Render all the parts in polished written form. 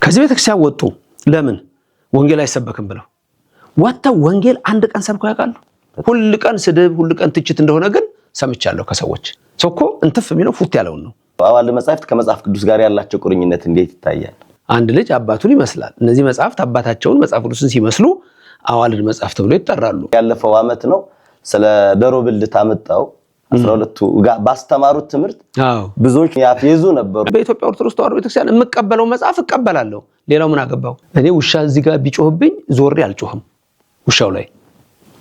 ከዚህ ቤተክርስቲያን ወጡ ለምን ወንጌል አይሰበክም ብለው ወጣው ወንጌል አንድ ቀን ሰብከው ያውቃሉ ሁሉ ቀን ስድብ ሁሉ ቀን ትችት እንደሆነ ግን ሰምቻለሁ ከሰዎች ሰውኮ እንትፍ የሚለው ፉት ያለው ነው አዋልድ መጻሕፍት ከመጽሐፍ ቅዱስ ጋር ያላቸው ቁርኝነት እንዴት ይታያል አንድ ልጅ አባቱን ይመስላል እነዚህ መጽሐፍት አባታቸውን መጽሐፍ ቅዱስን ሲመስሉ አዋልድ መጽሐፍት ብለው ይጠራሉ ያለፈው አመት ነው ስለ ደሮ ብልት አመጣው 12ቱ ባስተማሩት ትምህርት ብዙዎች ያፈዙ ነበሩ በኢትዮጵያ ኦርቶዶክስ ተዋሕዶ ቤተክርስቲያን የምቀበለው መጽሐፍ እቀበላለሁ ሌላው ምን አገባው እኔ ውሻ እዚህ ጋር ቢጮህብኝ ዞሬ አልጮህም ውሻው ላይ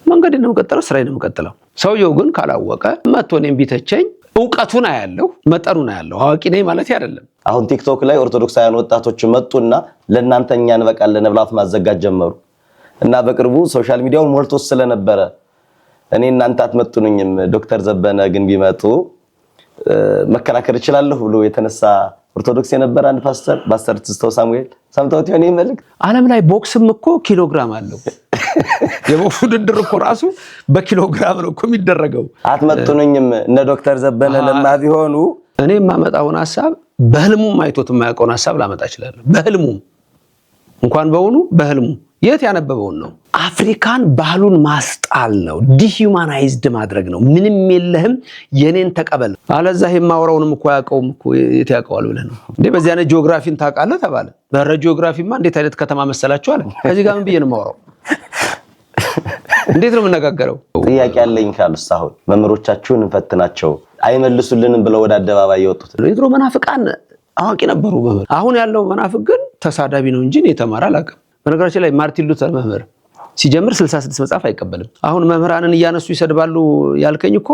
መንገድ ነው መቀጠለው ስራዬ ነው መቀጠለው ሰውየው ግን ካላወቀ መጥቶኔም ቢተቸኝ ዕውቀቱን አያለው መጠኑን አያለው አዋቂ ነኝ ማለት አይደለም አሁን ቲክቶክ ላይ ኦርቶዶክሳውያን ወጣቶች መጡና ለእናንተኛ እንበቃለን ብላት ማዘጋጅ ጀመሩ እና በቅርቡ ሶሻል ሚዲያውን ሞልቶስ ስለነበረ እኔ እናንተ አትመጡኝም ዶክተር ዘበነ ግን ቢመጡ መከራከር ይችላል ብሎ የተነሳ ኦርቶዶክስ የነበረ አንድ ፓስተር ትስተው ሳሙኤል ሰምተውት የኔ መልክ ዓለም ላይ ቦክስም እኮ ኪሎግራም አለው የቦክስ ውድድር እኮ ራሱ በኪሎግራም ነው እኮ የሚደረገው አትመጡኝም እነ ዶክተር ዘበነ ለማ ቢሆኑ እኔ ማመጣውን ሐሳብ በህልሙም አይቶት የማያውቀውን ሐሳብ ላመጣ ይችላል በህልሙም እንኳን በእውኑ በህልሙ የት ያነበበውን ነው አፍሪካን ባህሉን ማስጣል ነው ዲሁማናይዝድ ማድረግ ነው ምንም የለህም የኔን ተቀበል አለዛ የማወራውንም እኮ ያቀውም እኮ የት ያቀዋል ብለህ ነው እንዴ በዚያ ነው ጂኦግራፊን ታውቃለህ ተባለ በጂኦግራፊማ እንዴት አይነት ከተማ መሰላችሁ አለ ከዚህ ጋር ምን ብዬ ነው የማወራው እንዴት ነው የምነጋገረው ጥያቄ ያለኝ ካልስ አሁን መምሮቻችሁን እንፈትናቸው አይመልሱልንም ብለው ወደ አደባባይ ያወጡት የድሮ መናፍቃን አዋቂ ነበሩ በመር አሁን ያለው መናፍቅ ግን ተሳዳቢ ነው እንጂ የተማረ አላውቅም በነገራችን ላይ ማርቲን ሉተር መምህር ሲጀምር 66 መጽሐፍ አይቀበልም አሁን መምህራንን እያነሱ ይሰድባሉ ያልከኝ እኮ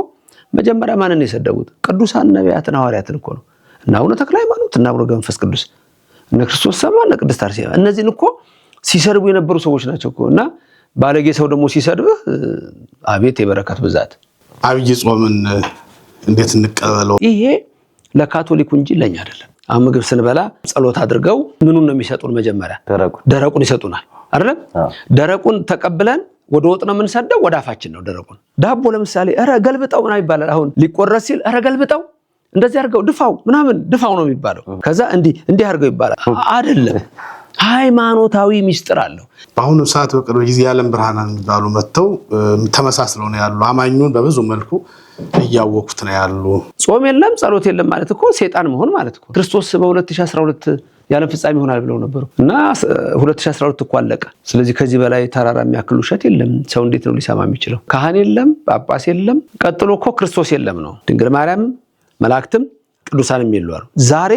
መጀመሪያ ማንን የሰደቡት ቅዱሳን ነቢያትን ሐዋርያትን እኮ ነው እና አቡነ ተክለ ሃይማኖት እና አቡነ ገብረ መንፈስ ቅዱስ እነ ክርስቶስ ሰማ እና ቅድስት አርሴማ እነዚህን እኮ ሲሰድቡ የነበሩ ሰዎች ናቸው እኮ እና ባለጌ ሰው ደግሞ ሲሰድብህ አቤት የበረከት ብዛት አብይ ጾምን እንዴት እንቀበለው ይሄ ለካቶሊኩ እንጂ ለኛ አይደለም አሁን ምግብ ስንበላ ጸሎት አድርገው ምኑን ነው የሚሰጡን መጀመሪያ ደረቁን ይሰጡናል አይደል ደረቁን ተቀብለን ወደ ወጥ ነው የምንሰደው ወደ አፋችን ነው ደረቁን ዳቦ ለምሳሌ አረ ገልብጠው ምናምን ይባላል አሁን ሊቆረስ ሲል አረ ገልብጠው እንደዚህ አድርገው ድፋው ምናምን ድፋው ነው የሚባለው ከዛ እንዲህ አድርገው ይባላል አይደለም ሃይማኖታዊ ሚስጥር አለው በአሁኑ ሰዓት በቅርብ ጊዜ የዓለም ብርሃናን የሚባሉ መጥተው ተመሳስለው ነው ያሉ አማኙን በብዙ መልኩ እያወቁት ነው ያሉ ጾም የለም ጸሎት የለም ማለት እኮ ሰይጣን መሆን ማለት እኮ ክርስቶስ በ2012 ያለም ፍጻሜ ይሆናል ብለው ነበር እና 2012 እኮ አለቀ ስለዚህ ከዚህ በላይ ተራራ የሚያክል ውሸት የለም ሰው እንዴት ነው ሊሰማ የሚችለው ካህን የለም ጳጳስ የለም ቀጥሎ እኮ ክርስቶስ የለም ነው ድንግል ማርያም መላእክትም ቅዱሳንም የሉም ዛሬ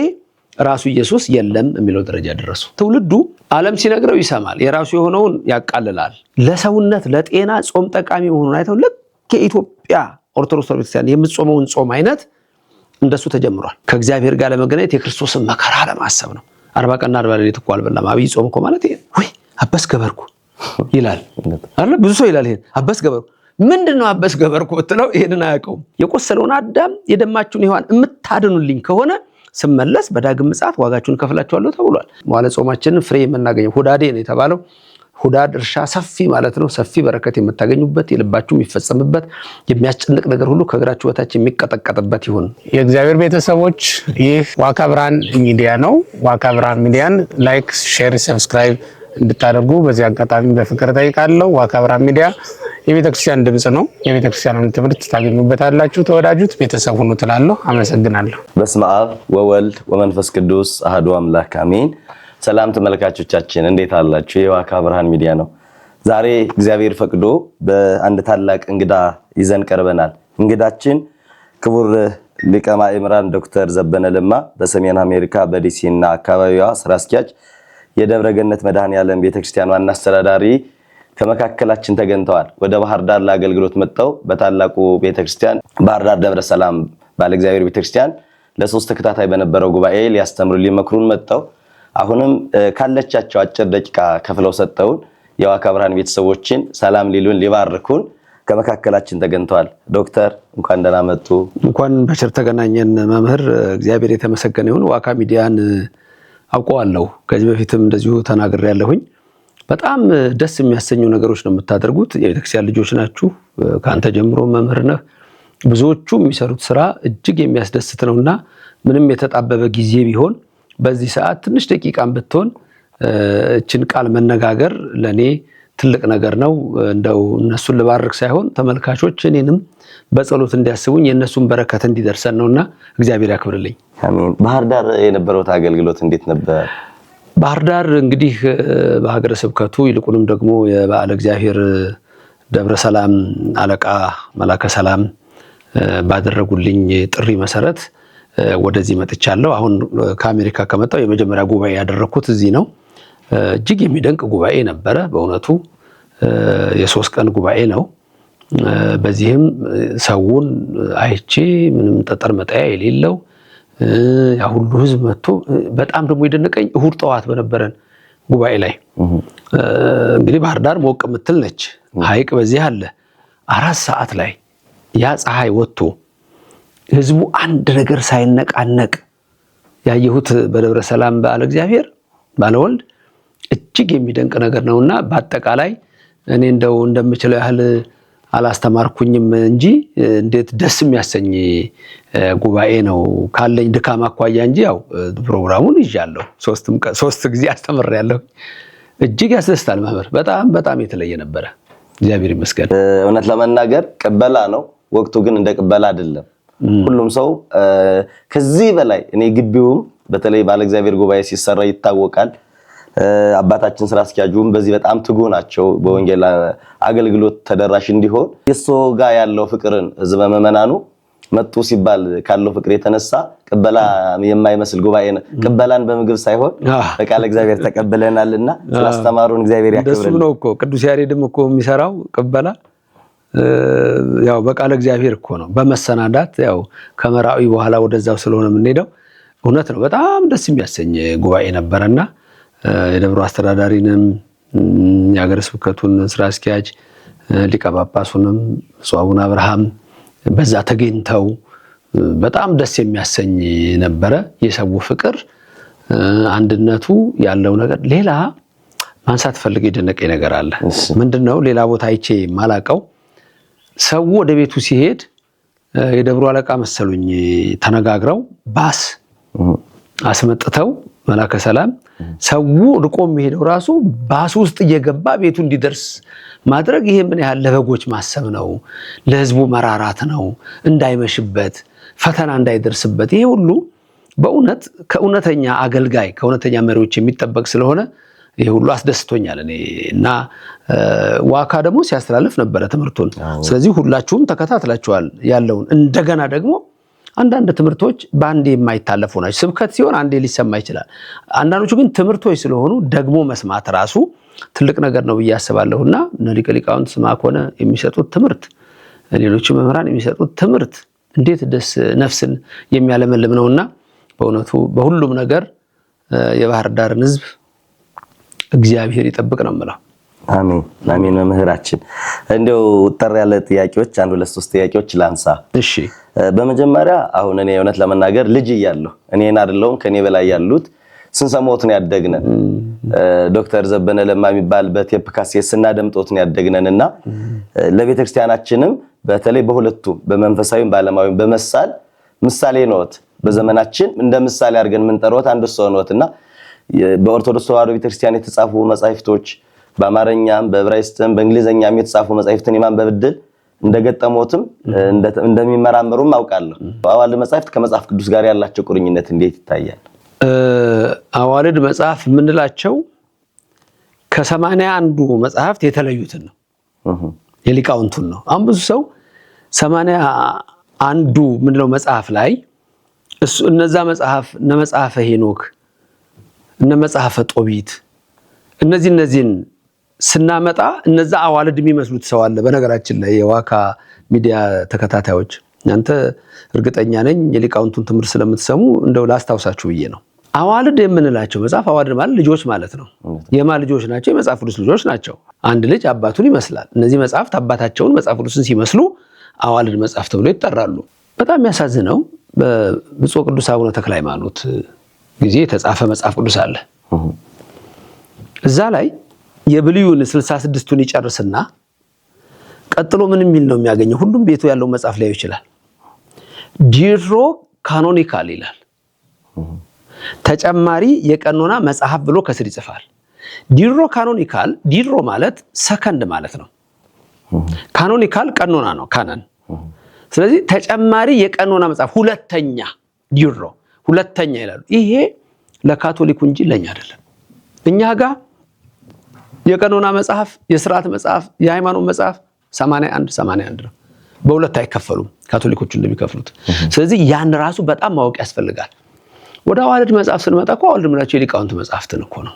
ራሱ ኢየሱስ የለም የሚለው ደረጃ ደረሱ ትውልዱ ዓለም ሲነግረው ይሰማል የራሱ የሆነውን ያቃልላል ለሰውነት ለጤና ጾም ጠቃሚ መሆኑን አይተው ልክ የኢትዮጵያ ኦርቶዶክስ ቤተክርስቲያን የምትጾመውን ጾም አይነት እንደሱ ተጀምሯል ከእግዚአብሔር ጋር ለመገናኘት የክርስቶስን መከራ ለማሰብ ነው 40 ቀንና 40 ሌሊት እኮ አልበላም አብይ ጾም እኮ ማለት ይሄ ወይ አበስ ገበርኩ ይላል አይደል ብዙ ሰው ይላል ይሄ አበስ ገበርኩ ምንድነው አበስ ገበርኩ ብትለው ይሄንን አያውቀውም የቆሰለውን አዳም የደማችሁን ሔዋን እምታድኑልኝ ከሆነ ስመለስ በዳግም ምጽአት ዋጋችሁን ከፍላችኋለሁ ተብሏል መዋዕለ ጾማችንን ፍሬ የምናገኘው ሁዳዴ ነው የተባለው ሁዳድ እርሻ ሰፊ ማለት ነው ሰፊ በረከት የምታገኙበት የልባችሁ የሚፈጸምበት የሚያስጨንቅ ነገር ሁሉ ከእግራችሁ በታች የሚቀጠቀጥበት ይሁን የእግዚአብሔር ቤተሰቦች ይህ ዋካ ብርሃን ሚዲያ ነው ዋካ ብርሃን ሚዲያን ላይክ ሼር ሰብስክራይብ እንድታደርጉ በዚህ አጋጣሚ በፍቅር ጠይቃለሁ ዋካ ብርሃን ሚዲያ የቤተክርስቲያን ድምጽ ነው የቤተክርስቲያንን ትምህርት ታገኙበታላችሁ ተወዳጁት ቤተሰብ ሁኑ ትላለሁ አመሰግናለሁ በስመ አብ ወወልድ ወመንፈስ ቅዱስ አሐዱ አምላክ አሜን ሰላም ተመልካቾቻችን እንዴት አላችሁ የዋካ ብርሃን ሚዲያ ነው ዛሬ እግዚአብሔር ፈቅዶ በአንድ ታላቅ እንግዳ ይዘን ቀርበናል እንግዳችን ክቡር ሊቀ ማእምራን ዶክተር ዘበነ ለማ በሰሜን አሜሪካ በዲሲና አካባቢዋ ስራ አስኪያጅ የደብረ ገነት መድኃኔዓለም ቤተክርስቲያን ዋና አስተዳዳሪ ከመካከላችን ተገኝተዋል ወደ ባህር ዳር ለአገልግሎት መጣው በታላቁ ቤተክርስቲያን ባህር ዳር ደብረ ሰላም ባለ እግዚአብሔር ቤተክርስቲያን ለሶስት ተከታታይ በነበረው ጉባኤ ሊያስተምሩ ሊመክሩን መጣው አሁንም ካለቻቸው አጭር ደቂቃ ከፍለው ሰጠውን የዋካ ብርሃን ቤተሰቦችን ሰላም ሊሉን ሊባርኩን ከመካከላችን ተገኝተዋል ዶክተር እንኳን ደህና መጡ እንኳን በቸር ተገናኘን መምህር እግዚአብሔር የተመሰገነ ይሁን ዋካ ሚዲያን አውቀዋለሁ ከዚህ በፊትም እንደዚሁ ተናግሬያለሁኝ በጣም ደስ የሚያሰኙ ነገሮች ነው የምታደርጉት የቤተክርስቲያን ልጆች ናችሁ ካንተ ጀምሮ መምህር ነህ ብዙዎቹ የሚሰሩት ስራ እጅግ የሚያስደስት ነውና ምንም የተጣበበ ጊዜ ቢሆን በዚህ ሰዓት ትንሽ ደቂቃም ብትሆን እችን ቃል መነጋገር ለኔ ትልቅ ነገር ነው። እንደው እነሱን ልባርክ ሳይሆን ተመልካቾች እኔንም በጸሎት እንዲያስቡኝ የእነሱን በረከት እንዲደርሰን ነውና እግዚአብሔር ያክብርልኝ። አሜን። ባህር ዳር የነበረው አገልግሎት እንዴት ነበር? ባህር ዳር እንግዲህ በሀገረ ስብከቱ ይልቁንም ደግሞ የበዓለ እግዚአብሔር ደብረ ሰላም አለቃ መላከ ሰላም ባደረጉልኝ ጥሪ መሰረት ወደዚህ መጥቻለሁ። አሁን ከአሜሪካ ከመጣው የመጀመሪያ ጉባኤ ያደረኩት እዚህ ነው። እጅግ የሚደንቅ ጉባኤ ነበረ በእውነቱ። የ3 ቀን ጉባኤ ነው። በዚህም ሰውን አይቼ ምንም ጠጠር መጣያ የሌለው ያ ሁሉ ህዝብ መጥቶ በጣም ደግሞ የደነቀኝ እሁድ ጠዋት በነበረን ጉባኤ ላይ እንግዲህ ባህር ዳር ሞቅ የምትል ነች። ሐይቅ በዚህ አለ። 4 ሰዓት ላይ ያ ፀሐይ ወጥቶ ህዝቡ አንድ ነገር ሳይነቃነቅ ያየሁት በደብረ ሰላም በዓለ እግዚአብሔር ባለወልድ እጅግ የሚደንቅ ነገር ነውና በአጠቃላይ እኔ እንደው እንደምችለው ያህል አላስተማርኩኝም እንጂ እንዴት ደስ የሚያሰኝ ጉባኤ ነው ካለኝ ድካም አኳያ እንጂ ያው ፕሮግራሙን ይዣለሁ። 3 ጊዜ አስተምሬያለሁ። እጅግ ያስደስታል። መምህር በጣም የተለየ ነበረ። እግዚአብሔር ይመስገን። እውነት ለመናገር ቅበላ ነው። ወቅቱ ግን እንደ ቅበላ አይደለም። ሁሉም ሰው ከዚህ በላይ እኔ ግቢውም በተለይ ባለ እግዚአብሔር ጉባኤ ሲሰራ ይታወቃል። አባታችን ስራ አስኪያጁም በዚህ በጣም ትጉ ናቸው። በወንጌል አገልግሎት ተደራሽ እንዲሆን የሱ ጋር ያለው ፍቅርን ህዝበ ምዕመናኑ መጡ ሲባል ካለው ፍቅር የተነሳ ቅበላ የማይመስል ጉባኤ ነው። ቅበላን በምግብ ሳይሆን በቃለ እግዚአብሔር ተቀበለናልና ስላስተማሩን እግዚአብሔር ያክብረን። እንደሱ ነው እኮ ቅዱስ ያሬድም እኮ የሚሰራው ቅበላ ያው በቃለ እግዚአብሔር እኮ ነው። በመሰናዳት ያው ከመራዊ በኋላ ወደዛው ስለሆነ የምንሄደው እውነት ነው። በጣም ደስ የሚያሰኝ ጉባኤ ነበርና የደብሩ አስተዳዳሪንም የሀገረ ስብከቱን ስራ አስኪያጅ ሊቀ ጳጳሱንም አቡነ አብርሃም በዛ ተገኝተው በጣም ደስ የሚያሰኝ ነበረ። የሰው ፍቅር አንድነቱ ያለው ነገር ሌላ ማንሳት ፈልጌ የደነቀኝ ነገር አለ። ምንድነው? ሌላ ቦታ አይቼ ማላቀው ሰው ወደ ቤቱ ሲሄድ የደብሩ አለቃ መሰሉኝ ተነጋግረው ባስ አስመጥተው መላከ ሰላም ሰው ርቆ የሚሄደው ራሱ ባስ ውስጥ እየገባ ቤቱ እንዲደርስ ማድረግ ይሄ ምን ያህል ለበጎች ማሰብ ነው፣ ለህዝቡ መራራት ነው፣ እንዳይመሽበት ፈተና እንዳይደርስበት። ይሄ ሁሉ በእውነት ከእውነተኛ አገልጋይ ከእውነተኛ መሪዎች የሚጠበቅ ስለሆነ ይሄ ሁሉ አስደስቶኛል እኔ እና ዋካ ደግሞ ሲያስተላልፍ ነበረ ትምህርቱን። ስለዚህ ሁላችሁም ተከታትላችኋል ያለውን። እንደገና ደግሞ አንዳንድ ትምህርቶች በአንዴ የማይታለፉ ናቸው። ስብከት ሲሆን አንዴ ሊሰማ ይችላል። አንዳንዶቹ ግን ትምህርቶች ስለሆኑ ደግሞ መስማት ራሱ ትልቅ ነገር ነው ብዬ አስባለሁና እነ ሊቀ ሊቃውንት ስምዐኮነ የሚሰጡት ትምህርት፣ ሌሎች መምህራን የሚሰጡት ትምህርት እንዴት ደስ ነፍስን የሚያለመልም ነውና በእውነቱ በሁሉም ነገር የባህር ዳርን ህዝብ እግዚአብሔር ይጠብቅ ነው የምለው። አሜን አሜን። መምህራችን እንደው ጠር ያለ ጥያቄዎች 1-2-3 ጥያቄዎች ላንሳ። እሺ። በመጀመሪያ አሁን እኔ እውነት ለመናገር ልጅ እያለሁ እኔን አይደለሁም ከኔ በላይ ያሉት ስንሰማዎት ነው ያደግነን። ዶክተር ዘበነ ለማ የሚባል በቴፕ ካሴት ስናደምጦት ነው ያደግነንና ለቤተክርስቲያናችንም በተለይ በሁለቱም በመንፈሳዊም በዓለማዊም በመሳል ምሳሌ ነዎት። በዘመናችን እንደ ምሳሌ አድርገን የምንጠራዎት አንድ ሰው ነዎትና በኦርቶዶክስ ተዋሕዶ ቤተክርስቲያን የተጻፉ መጻሕፍቶች በአማርኛም በዕብራይስጥም በእንግሊዘኛም የተጻፉ መጻሕፍትን የማንበብ ዕድል እንደገጠሞትም እንደሚመራመሩም አውቃለሁ። አዋልድ መጻሕፍት ከመጽሐፍ ቅዱስ ጋር ያላቸው ቁርኝነት እንዴት ይታያል? አዋልድ መጽሐፍ የምንላቸው ከ81ዱ መጽሐፍት የተለዩትን ነው፣ የሊቃውንቱን ነው። አሁን ብዙ ሰው 81ዱ ምንድነው መጽሐፍ ላይ እነዛ መጽሐፍ እነ መጽሐፈ ሄኖክ እነ መጽሐፈ ጦቢት እነዚህን ስናመጣ እነዛ አዋልድ የሚመስሉት ሰው አለ። በነገራችን ላይ የዋካ ሚዲያ ተከታታዮች እናንተ እርግጠኛ ነኝ የሊቃውንቱን ትምህርት ስለምትሰሙ እንደው ላስታውሳችሁ ብዬ ነው። አዋልድ የምንላቸው መጽሐፍ አዋልድ ማለት ልጆች ማለት ነው። የማ ልጆች ናቸው? የመጽሐፍ ቅዱስ ልጆች ናቸው። አንድ ልጅ አባቱን ይመስላል። እነዚህ መጽሐፍት አባታቸውን መጽሐፍ ቅዱስን ሲመስሉ አዋልድ መጽሐፍ ተብሎ ይጠራሉ። በጣም የሚያሳዝነው በብፁዕ ቅዱስ አቡነ ተክለ ሃይማኖት ጊዜ የተጻፈ መጽሐፍ ቅዱስ አለ። እዛ ላይ የብሉይን 66ቱን ይጨርስና ቀጥሎ ምን የሚል ነው የሚያገኘው? ሁሉም ቤቱ ያለው መጽሐፍ ላይ ይችላል። ዲሮ ካኖኒካል ይላል። ተጨማሪ የቀኖና መጽሐፍ ብሎ ከስር ይጽፋል። ዲድሮ ካኖኒካል፣ ዲድሮ ማለት ሰከንድ ማለት ነው። ካኖኒካል ቀኖና ነው ካነን። ስለዚህ ተጨማሪ የቀኖና መጽሐፍ ሁለተኛ ዲድሮ ሁለተኛ ይላሉ። ይሄ ለካቶሊኩ እንጂ ለኛ አይደለም። እኛ ጋር የቀኖና መጽሐፍ፣ የሥርዓት መጽሐፍ፣ የሃይማኖት መጽሐፍ 81 ነው። በሁለት አይከፈሉም ካቶሊኮቹ እንደሚከፍሉት። ስለዚህ ያን ራሱ በጣም ማወቅ ያስፈልጋል። ወደ አዋልድ መጽሐፍ ስንመጣ እኮ አዋልድ ምናቸው የሊቃውንት መጽሐፍትን እኮ ነው።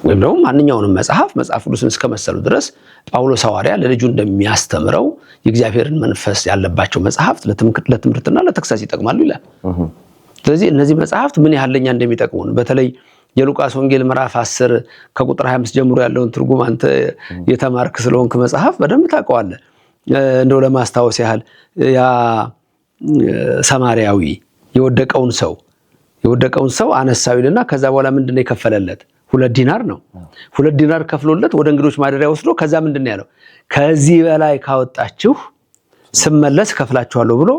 ወይም ደግሞ ማንኛውንም መጽሐፍ ቅዱስን እስከመሰሉ ድረስ ጳውሎስ ሐዋርያ ለልጁ እንደሚያስተምረው የእግዚአብሔርን መንፈስ ያለባቸው መጽሐፍት ለትምህርትና ለተግሳጽ ይጠቅማሉ ይላል። ስለዚህ እነዚህ መጽሐፍት ምን ያህል ለኛ እንደሚጠቅሙን በተለይ የሉቃስ ወንጌል ምዕራፍ 10 ከቁጥር 25 ጀምሮ ያለውን ትርጉም አንተ የተማርክ ስለሆንክ መጽሐፍ በደንብ ታውቀዋለህ። እንደው ለማስታወስ ያህል ያ ሰማርያዊ የወደቀውን ሰው አነሳዊልና ከዛ በኋላ ምንድነው የከፈለለት? 2 ዲናር ነው። 2 ዲናር ከፍሎለት ወደ እንግዶች ማደሪያ ወስዶ ከዛ ምንድነው ያለው? ከዚህ በላይ ካወጣችሁ ስመለስ ከፍላችኋለሁ ብሎ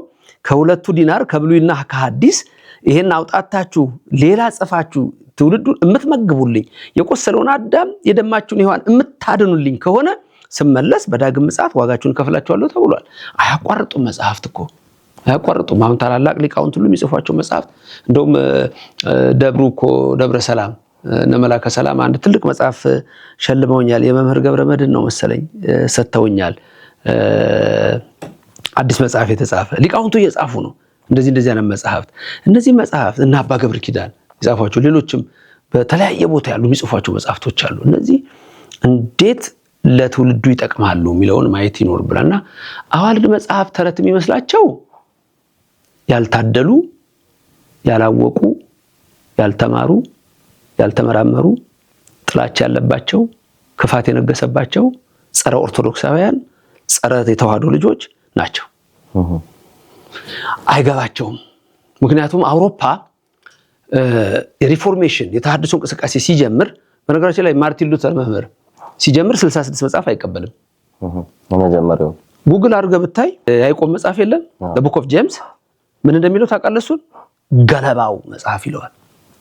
ከ2 ዲናር ከብሉይና ከሐዲስ ይሄን አውጣታችሁ ሌላ ጽፋችሁ ትውልዱን እምትመግቡልኝ የቆሰለውን አዳም የደማችሁን ሔዋን እምታድኑልኝ ከሆነ ስመለስ በዳግም ምጽአት ዋጋችሁን ከፍላችኋለሁ ተብሏል። አያቋርጡም መጽሐፍት እኮ አያቋርጡም። አሁን ታላላቅ ሊቃውንት ሁሉ የሚጽፏቸው መጽሐፍት እንደውም ደብረ ሰላም ነመላከ ሰላም አንድ ትልቅ መጽሐፍ ሸልመውኛል። የመምህር ገብረ መድኅን ነው መሰለኝ ሰጥተውኛል። አዲስ መጽሐፍ የተጻፈ ሊቃውንቱ እየጻፉ ነው። እንደዚህ አይነት መጽሐፍት እነዚህ መጽሐፍት እና አባ ገብረ ኪዳን የጻፏቸው ሌሎችም በተለያየ ቦታ ያሉ የሚጽፏቸው መጽሐፍቶች አሉ። እነዚህ እንዴት ለትውልዱ ይጠቅማሉ የሚለውን ማየት ይኖርብናልና አዋልድ መጽሐፍ ተረት የሚመስላቸው ያልታደሉ፣ ያላወቁ፣ ያልተማሩ፣ ያልተመራመሩ፣ ጥላቻ ያለባቸው፣ ክፋት የነገሰባቸው ጸረ ኦርቶዶክሳውያን፣ ጸረ የተዋህዶ ልጆች ናቸው። አይገባቸውም። ምክንያቱም አውሮፓ የሪፎርሜሽን የተሐድሶ እንቅስቃሴ ሲጀምር በነገራችን ላይ ማርቲን ሉተር መምህር ሲጀምር 66 መጽሐፍ አይቀበልም። መጀመሪያው ጉግል አድርገህ ብታይ ያዕቆብ መጽሐፍ የለም ቡክ ኦፍ ጄምስ ምን እንደሚለው ታውቃለህ? እሱን ገለባው መጽሐፍ ይለዋል።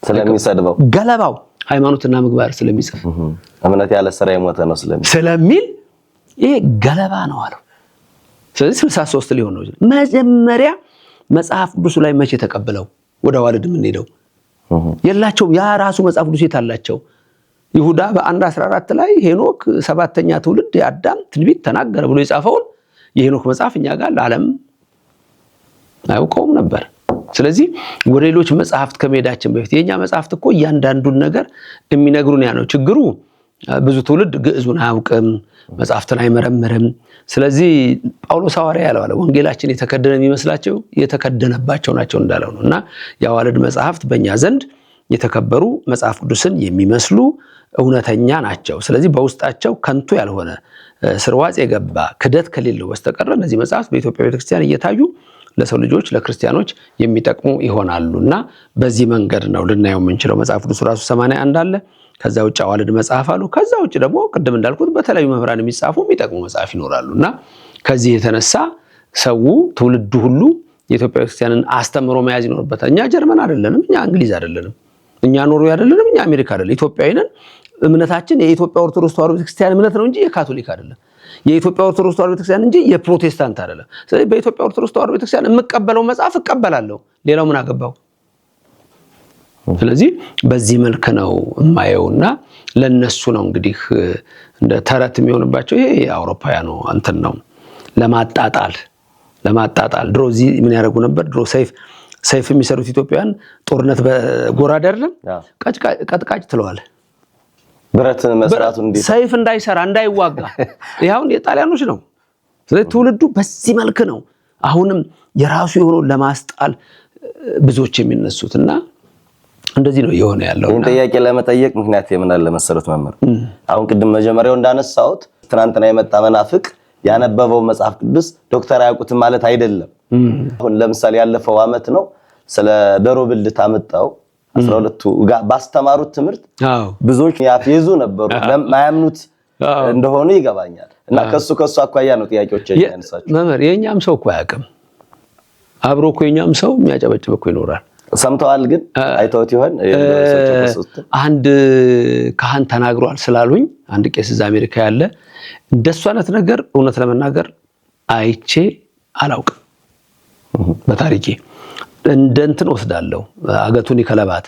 ስለሚሰድበው ገለባው ሃይማኖትና ምግባር ስለሚጽፍ እምነት ያለ ስራ የሞተ ነው ስለሚል ይሄ ገለባ ነው አለው። ስለዚህ 63 ሊሆን ነው። መጀመሪያ መጽሐፍ ቅዱስ ላይ መቼ ተቀበለው ወደ አዋልድ የምንሄደው የላቸውም። ያ ራሱ መጽሐፍ ቅዱስ የታላቸው ይሁዳ በ1:14 ላይ ሄኖክ 7ኛ ትውልድ የአዳም ትንቢት ተናገረ ብሎ የጻፈውን የሄኖክ መጽሐፍ እኛ ጋር ለዓለም አያውቀውም ነበር። ስለዚህ ወደ ሌሎች መጽሐፍት ከመሄዳችን በፊት የኛ መጽሐፍት እኮ እያንዳንዱን ነገር የሚነግሩን ያ ነው ችግሩ። ብዙ ትውልድ ግዕዙን አያውቅም፣ መጽሐፍትን አይመረምርም። ስለዚህ ጳውሎስ ሐዋርያ ያለው አለ ወንጌላችን የተከደነ የሚመስላቸው የተከደነባቸው ናቸው እንዳለው ነውና የአዋልድ መጽሐፍት በእኛ ዘንድ የተከበሩ መጽሐፍ ቅዱስን የሚመስሉ እውነተኛ ናቸው። ስለዚህ በውስጣቸው ከንቱ ያልሆነ ስርዋጽ የገባ ክደት ከሌለው በስተቀር እነዚህ መጽሐፍት በኢትዮጵያ ቤተክርስቲያን እየታዩ ለሰው ልጆች ለክርስቲያኖች የሚጠቅሙ ይሆናሉና በዚህ መንገድ ነው ልናየው የምንችለው። መጽሐፍ ቅዱስ ራሱ 81 አለ። ከዛ ውጭ አዋልድ መጽሐፍ አሉ። ከዛ ውጭ ደግሞ ቅድም እንዳልኩት በተለያዩ መምህራን የሚጻፉ የሚጠቅሙ መጽሐፍ ይኖራሉና ከዚህ የተነሳ ሰው ትውልዱ ሁሉ የኢትዮጵያ ቤተክርስቲያንን አስተምሮ መያዝ ይኖርበታል። እኛ ጀርመን አይደለንም፣ እኛ እንግሊዝ አይደለንም፣ እኛ ኖርዌይ አይደለንም፣ እኛ አሜሪካ አይደለም። ኢትዮጵያዊ ነን። እምነታችን የኢትዮጵያ ኦርቶዶክስ ተዋሕዶ ቤተክርስቲያን እምነት ነው እንጂ የካቶሊክ አይደለም። የኢትዮጵያ ኦርቶዶክስ ተዋሕዶ ቤተክርስቲያን እንጂ የፕሮቴስታንት አይደለም። ስለዚህ በኢትዮጵያ ኦርቶዶክስ ተዋሕዶ ቤተክርስቲያን የምቀበለው መጽሐፍ እቀበላለሁ፣ ሌላው ምን አገባው? ስለዚህ በዚህ መልክ ነው የማየውና ለነሱ ነው እንግዲህ እንደ ተረት የሚሆንባቸው። ይሄ አውሮፓውያኑ እንትን ነው ለማጣጣል ድሮ እዚህ ምን ያደርጉ ነበር? ድሮ ሰይፍ የሚሰሩት ኢትዮጵያውያን ጦርነት በጎራዴ አይደለም ቀጥቃጭ ትለዋል። ብረት መስራቱ እንዴት ሰይፍ እንዳይሰራ እንዳይዋጋ ይሄውን የጣሊያኖች ነው። ስለዚህ ትውልዱ በዚህ መልክ ነው አሁንም የራሱ የሆነው ለማስጣል ብዙዎች የሚነሱትና እንደዚህ ነው የሆነ ያለው። ይሄን ጥያቄ ለመጠየቅ ምክንያት የምናለ መሰረት መምህር አሁን ቅድም መጀመሪያው እንዳነሳሁት ትናንትና የመጣ መናፍቅ ያነበበው መጽሐፍ ቅዱስ ዶክተር አያውቁትም ማለት አይደለም። አሁን ለምሳሌ ያለፈው አመት ነው ስለ ዶሮ ብልት አመጣው 12ቱ ባስተማሩት ትምህርት ብዙዎች ያፌዙ ነበሩ፣ ለማያምኑት እንደሆኑ ይገባኛል። እና ከሱ አኳያ ነው ጥያቄዎች ያነሳችሁ። መምህር የኛም ሰው እኮ አያውቅም። አብሮ እኮ የኛም ሰው የሚያጨበጭብ እኮ ይኖራል። ሰምተዋል ግን አይተውት ይሆን? አንድ ካህን ተናግሯል ስላሉኝ አንድ ቄስ እዛ አሜሪካ ያለ እንደሱ አይነት ነገር እውነት ለመናገር አይቼ አላውቅም በታሪኬ። እንደንትን ወስዳለሁ አገቱን ይከለባት።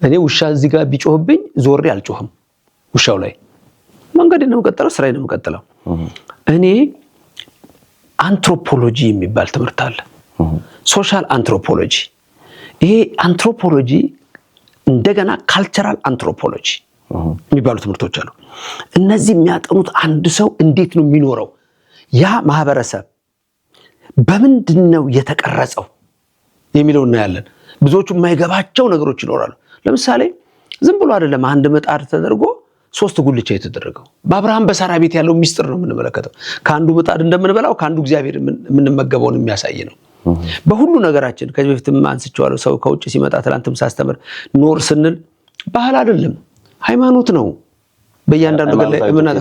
እኔ ውሻ እዚህ ጋር ቢጮህብኝ ዞሬ አልጮህም። ውሻው ላይ መንገዴን ነው የምቀጥለው፣ ስራዬን ነው የምቀጥለው። እኔ አንትሮፖሎጂ የሚባል ትምህርት አለ፣ ሶሻል አንትሮፖሎጂ። ይሄ አንትሮፖሎጂ እንደገና ካልቸራል አንትሮፖሎጂ የሚባሉ ትምህርቶች አሉ። እነዚህ የሚያጠኑት አንድ ሰው እንዴት ነው የሚኖረው፣ ያ ማህበረሰብ በምንድነው የተቀረጸው የሚለው እናያለን። ብዙዎቹ የማይገባቸው ነገሮች ይኖራሉ። ለምሳሌ ዝም ብሎ አይደለም አንድ ምጣድ ተደርጎ 3 ጉልቻ የተደረገው። በአብርሃም በሳራ ቤት ያለው ሚስጥር ነው የምንመለከተው። ከአንዱ ምጣድ እንደምንበላው ከአንዱ እግዚአብሔር የምንመገበውን የሚያሳይ ነው። በሁሉ ነገራችን ከዚህ በፊትም አንስቼዋለሁ። ሰው ከውጭ ሲመጣ ትላንትም ሳስተምር ኖር ስንል ባህል አይደለም፣ ሃይማኖት ነው። በእያንዳንዱ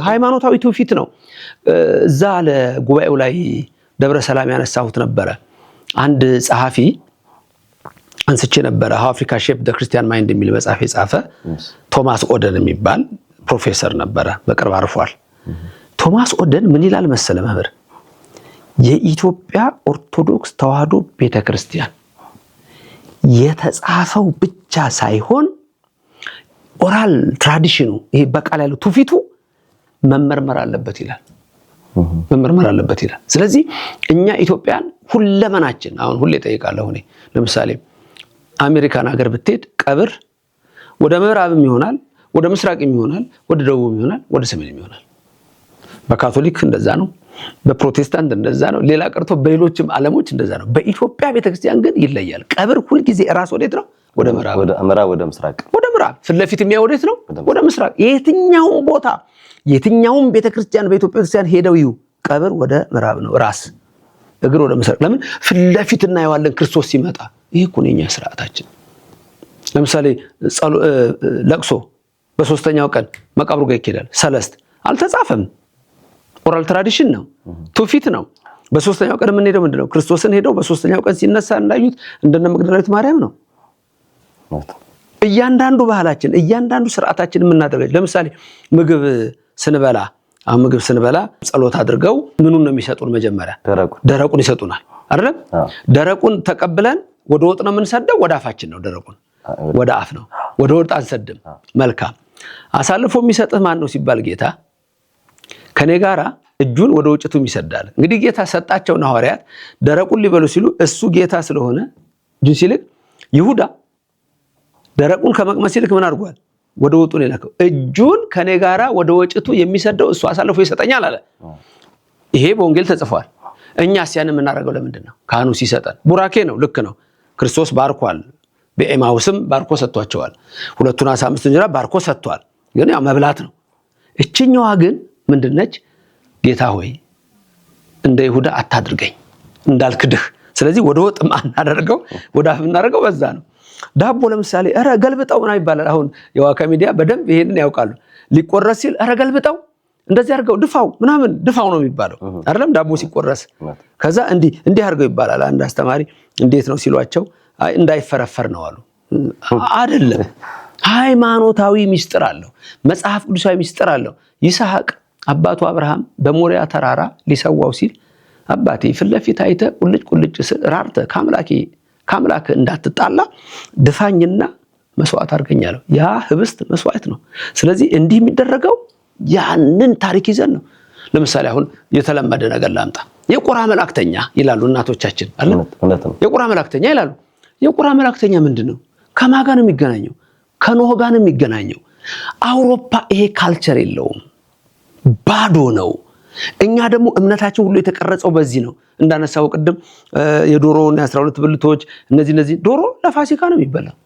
ሃይማኖታዊ ትውፊት ነው። እዛ ለጉባኤው ላይ ደብረ ሰላም ያነሳሁት ነበረ። አንድ ጸሐፊ አንስቼ ነበረ። አፍሪካ ሼፕ ዘ ክርስቲያን ማይንድ የሚል መጽሐፍ የጻፈ ቶማስ ኦደን የሚባል ፕሮፌሰር ነበረ፣ በቅርብ አርፏል። ቶማስ ኦደን ምን ይላል መሰለ መምህር፣ የኢትዮጵያ ኦርቶዶክስ ተዋህዶ ቤተክርስቲያን የተጻፈው ብቻ ሳይሆን ኦራል ትራዲሽኑ፣ ይሄ በቃል ያለው ትውፊቱ መመርመር አለበት ይላል። መመርመር አለበት ይላል። ስለዚህ እኛ ኢትዮጵያን ሁለመናችን አሁን ሁሌ ጠይቃለሁ እኔ ለምሳሌ አሜሪካን ሀገር ብትሄድ ቀብር ወደ ምዕራብም ይሆናል፣ ወደ ምስራቅም ይሆናል፣ ወደ ደቡብም ይሆናል፣ ወደ ሰሜንም ይሆናል። በካቶሊክ እንደዛ ነው፣ በፕሮቴስታንት እንደዛ ነው፣ ሌላ ቀርቶ በሌሎችም ዓለሞች እንደዛ ነው። በኢትዮጵያ ቤተክርስቲያን ግን ይለያል። ቀብር ሁልጊዜ ራስ ወዴት ነው? ወደ ምዕራብ፣ ወደ ምስራቅ፣ ወደ ምዕራብ። ፊት ለፊት የሚያየው ወዴት ነው? ወደ ምስራቅ። የትኛውም ቦታ የትኛውም ቤተክርስቲያን በኢትዮጵያ ቤተክርስቲያን ሄደው ይዩ ቀብር ወደ ምዕራብ ነው፣ ራስ እግር ወደ ምስራቅ። ለምን? ፊት ለፊት እናየዋለን ክርስቶስ ሲመጣ። ይሄ እኮ ነው የኛ ስርዓታችን። ለምሳሌ ለቅሶ በ3ኛው ቀን መቃብሩ ጋር ይኬዳል። ሰለስት አልተጻፈም፣ ኦራል ትራዲሽን ነው፣ ትውፊት ነው። በ3ኛው ቀን የምንሄደው ምንድነው? ክርስቶስን ሄደው በ3ኛው ቀን ሲነሳ እንዳዩት እንደነ መግደላዊት ማርያም ነው። እያንዳንዱ ባህላችን፣ እያንዳንዱ ስርዓታችን የምናደርገው ለምሳሌ ምግብ ስንበላ አሁን ምግብ ስንበላ ጸሎት አድርገው ምኑን ነው የሚሰጡን? መጀመሪያ ደረቁን ይሰጡናል አይደለም? ደረቁን ተቀብለን ወደ ወጥ ነው የምንሰደው? ወደ አፋችን ነው። ደረቁን ወደ አፍ ነው፣ ወደ ወጥ አንሰድም። መልካም። አሳልፎ የሚሰጥህ ማን ነው ሲባል ጌታ ከኔ ጋራ እጁን ወደ ወጭቱም ይሰዳል። እንግዲህ ጌታ ሰጣቸውና ሐዋርያት ደረቁን ሊበሉ ሲሉ እሱ ጌታ ስለሆነ እጁን ሲልክ ይሁዳ ደረቁን ከመቅመስ ይልክ ምን አድርጓል? ወደ ወጡ ነው የላከው። እጁን ከኔ ጋራ ወደ ወጭቱ የሚሰደው እሱ አሳልፎ ይሰጠኛል አለ። ይሄ በወንጌል ተጽፏል። እኛስ ያን የምናደርገው ለምንድን ነው? ካህኑ ሲሰጠን ቡራኬ ነው። ልክ ነው። ክርስቶስ ባርኳል። በኤማውስም ባርኮ ሰጥቷቸዋል። 2 ዓሣ 5 እንጀራ ባርኮ ሰጥቷል። ግን ያው መብላት ነው። እችኛዋ ግን ምንድነች? ጌታ ሆይ እንደ ይሁዳ አታድርገኝ እንዳልክድህ። ስለዚህ ወደ ወጥ ማናደርገው ወደ አፍ እናደርገው በዛ ነው። ዳቦ ለምሳሌ ኧረ ገልብጠው ምናምን ይባላል። አሁን የዋካ ሚዲያ በደንብ ይሄንን ያውቃሉ። ሊቆረስ ሲል ኧረ ገልብጠው እንደዚህ አድርገው ድፋው ምናምን ድፋው ነው የሚባለው አይደለም? ዳቦ ሲቆረስ ከዛ እንዲህ አድርገው ይባላል። አንድ አስተማሪ እንዴት ነው ሲሏቸው አይ እንዳይፈረፈር ነው አሉ። አይደለም፣ ሃይማኖታዊ ሚስጥር አለው፣ መጽሐፍ ቅዱሳዊ ሚስጥር አለው። ይስሐቅ አባቱ አብርሃም በሞሪያ ተራራ ሊሰዋው ሲል አባቴ ፊት ለፊት አይተህ ቁልጭ ስል ራርተህ ከአምላክ እንዳትጣላ ድፋኝና መስዋዕት አድርገኛለሁ። ያ ህብስት መስዋዕት ነው። ስለዚህ እንዲህ የሚደረገው ያንን ታሪክ ይዘን ነው። ለምሳሌ አሁን የተለመደ ነገር ላምጣ። የቁራ መላእክተኛ ይላሉ እናቶቻችን አለ። የቁራ መላእክተኛ ይላሉ። የቁራ መላእክተኛ ምንድነው? ከማን ጋር ነው የሚገናኘው? ከኖህ ጋር ነው የሚገናኘው። አውሮፓ ይሄ ካልቸር የለውም፣ ባዶ ነው። እኛ ደግሞ እምነታችን ሁሉ የተቀረጸው በዚህ ነው። እንዳነሳው ቅድም የዶሮና የ12 ብልቶች እነዚህ ዶሮ ለፋሲካ ነው የሚበላው።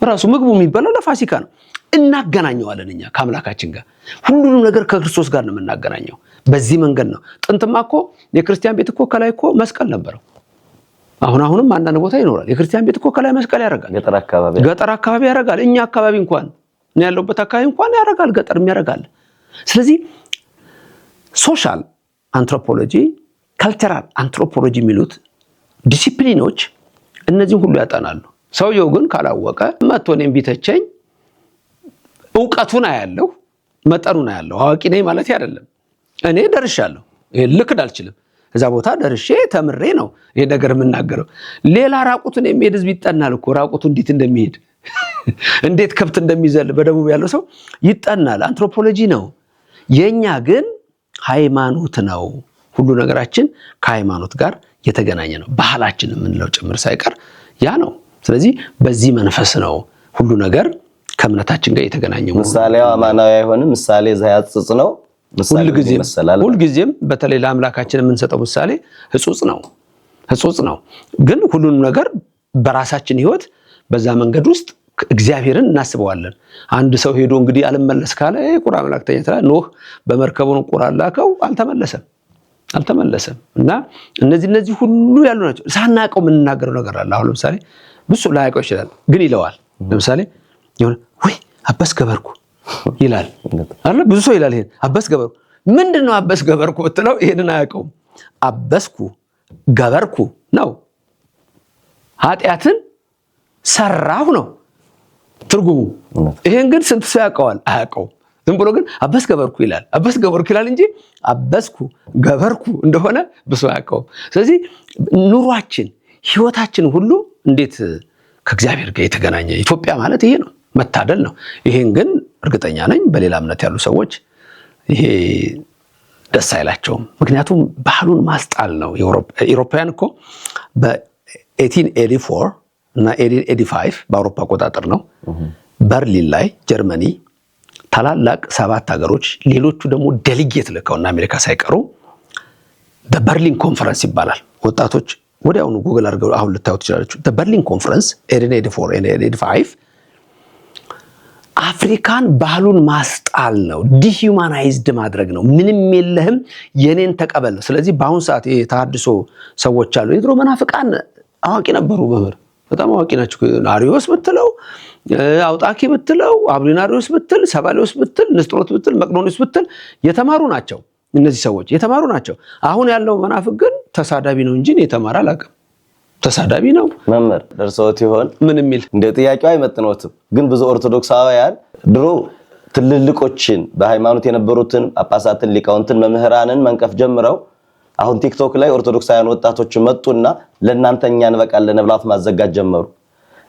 ራሱ ምግቡ የሚበላው ለፋሲካ ነው። እናገናኘዋለን እኛ ከአምላካችን ጋር። ሁሉንም ነገር ከክርስቶስ ጋር ነው የምናገናኘው። በዚህ መንገድ ነው። ጥንትማ እኮ የክርስቲያን ቤት እኮ ከላይ እኮ መስቀል ነበረው። አሁንም አንዳንድ ቦታ ይኖራል። የክርስቲያን ቤት እኮ ከላይ መስቀል ያደርጋል። ገጠር አካባቢ ያደርጋል። እኛ አካባቢ እንኳን ነው ያለውበት አካባቢ እንኳን ያደርጋል። ገጠርም ያደርጋል። ስለዚህ ሶሻል አንትሮፖሎጂ፣ ካልቸራል አንትሮፖሎጂ የሚሉት ዲሲፕሊኖች እነዚህን ሁሉ ያጠናሉ። ሰውየው ግን ካላወቀ መጥቶ እኔን ቢተቸኝ ዕውቀቱን አያለሁ፣ መጠኑን አያለሁ። አዋቂ ነኝ ማለት አይደለም። እኔ ደርሻለሁ። ይሄ ልክድ አልችልም። እዛ ቦታ ደርሼ ተምሬ ነው ይሄ ነገር የምናገረው። ሌላ ራቁቱን የሚሄድ ህዝብ ይጠናል እኮ ራቁቱ እንዴት እንደሚሄድ እንዴት ከብት እንደሚዘል በደቡብ ያለው ሰው ይጠናል። አንትሮፖሎጂ ነው። የኛ ግን ሃይማኖት ነው። ሁሉ ነገራችን ከሃይማኖት ጋር የተገናኘ ነው። ባህላችን የምንለው ጭምር ሳይቀር ያ ነው። ስለዚህ በዚህ መንፈስ ነው ሁሉ ነገር ከእምነታችን ጋር የተገናኘው። ምሳሌው አማናዊ አይሆንም። ምሳሌ ዘያጽጽ ነው። ሁልጊዜም በተለይ ለአምላካችን የምንሰጠው ምሳሌ ሕጹጽ ነው። ግን ሁሉንም ነገር በራሳችን ህይወት በዛ መንገድ ውስጥ እግዚአብሔርን እናስበዋለን። አንድ ሰው ሄዶ እንግዲህ አልመለስ ካለ ቁራ መላእክተኛ ተላ ኖህ በመርከቡን ቁራ ላከው አልተመለሰም። እና እነዚህ ሁሉ ያሉ ናቸው። ሳናቀው የምንናገረው ነገር አለ። አሁን ለምሳሌ ብዙ ላያውቀው ይችላል፣ ግን ይለዋል። ለምሳሌ ይሁን ወይ አበስ ገበርኩ ይላል አይደል? ብዙ ሰው ይላል ይሄን አበስ ገበርኩ። ምንድነው አበስ ገበርኩ ብትለው ይሄንን አያውቀውም። አበስኩ ገበርኩ ነው፣ ኃጢአትን ሰራሁ ነው ትርጉሙ። ይሄን ግን ስንት ሰው ያውቀዋል? አያውቀውም። ዝም ብሎ ግን አበስ ገበርኩ ይላል እንጂ አበስኩ ገበርኩ እንደሆነ ብዙ አያውቀውም። ስለዚህ ኑሯችን ህይወታችን ሁሉ እንዴት ከእግዚአብሔር ጋር የተገናኘ ኢትዮጵያ ማለት ይሄ ነው፣ መታደል ነው። ይሄን ግን እርግጠኛ ነኝ በሌላ እምነት ያሉ ሰዎች ይሄ ደስ አይላቸውም። ምክንያቱም ባህሉን ማስጣል ነው። ኢሮፓውያን እኮ በ1884 እና 1885 በአውሮፓ አቆጣጠር ነው በርሊን ላይ ጀርመኒ ታላላቅ 7 ሀገሮች ሌሎቹ ደግሞ ዴሊጌት ልከውና አሜሪካ ሳይቀሩ በበርሊን ኮንፈረንስ ይባላል። ወጣቶች ወዲያውኑ ጉግል አድርገው አሁን ልታዩት ትችላላችሁ። በበርሊን ኮንፈረንስ 1884 and 1885 አፍሪካን ባህሉን ማስጣል ነው፣ ዲሁማናይዝድ ማድረግ ነው። ምንም የለህም የኔን ተቀበል ነው። ስለዚህ በአሁን ሰዓት የተሐድሶ ሰዎች አሉ። የድሮ መናፍቃን አዋቂ ነበሩ፣ መምህር በጣም አዋቂ ናቸው። አሪዮስ ብትለው፣ አውጣኪ ብትለው፣ አብሊናሪዮስ ብትል፣ ሰባሊዮስ ብትል፣ ንስጥሮስ ብትል፣ መቅዶኒዮስ ብትል የተማሩ ናቸው። እነዚህ ሰዎች የተማሩ ናቸው። አሁን ያለው መናፍቅ ግን ተሳዳቢ ነው እንጂ የተማረ አላውቅም። ተሳዳቢ ነው። መምህር ደርሰውት ይሆን ምን የሚል እንደ ጥያቄው አይመጥኖትም። ግን ብዙ ኦርቶዶክሳውያን ድሮ ትልልቆችን በሃይማኖት የነበሩትን ጳጳሳትን፣ ሊቃውንትን፣ መምህራንን መንቀፍ ጀምረው አሁን ቲክቶክ ላይ ኦርቶዶክሳውያን ወጣቶች መጡና ለእናንተኛ እንበቃለን ብላት ማዘጋጅ ጀመሩ።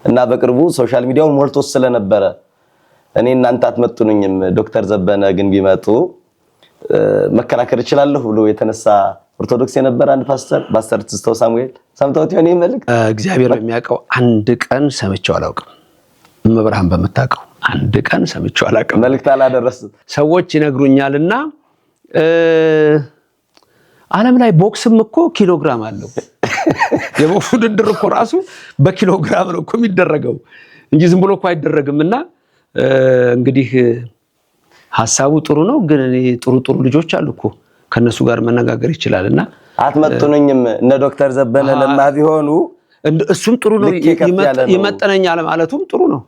እና በቅርቡ ሶሻል ሚዲያውን ሞልቶስ ስለነበረ እኔ እናንተ አትመጡኝም ዶክተር ዘበነ ግን ቢመጡ መከራከር ይችላል ብሎ የተነሳ ኦርቶዶክስ የነበረ አንድ ፓስተር ትስተው ሳሙኤል ሰምተውት ይሆን ይመልክ እግዚአብሔር በሚያውቀው አንድ ቀን ሰምቼው አላውቅም። መብርሃን በመታቀው አንድ ቀን ሰምቼው አላውቅም። መልእክት አላደረስም። ሰዎች ይነግሩኛልና ዓለም ላይ ቦክስም እኮ ኪሎግራም አለው። የቦክስ ውድድር እኮ ራሱ በኪሎግራም ነው እኮ የሚደረገው እንጂ ዝም ብሎ እኮ አይደረግምና እንግዲህ ሐሳቡ ጥሩ ነው። ግን እኔ ጥሩ ልጆች አሉ እኮ ከነሱ ጋር መነጋገር ይችላልና አትመጡኝም እነ ዶክተር ዘበነ ለማ ቢሆኑ እሱም ጥሩ ነው። ይመጠነኛል ማለቱም ጥሩ ነው።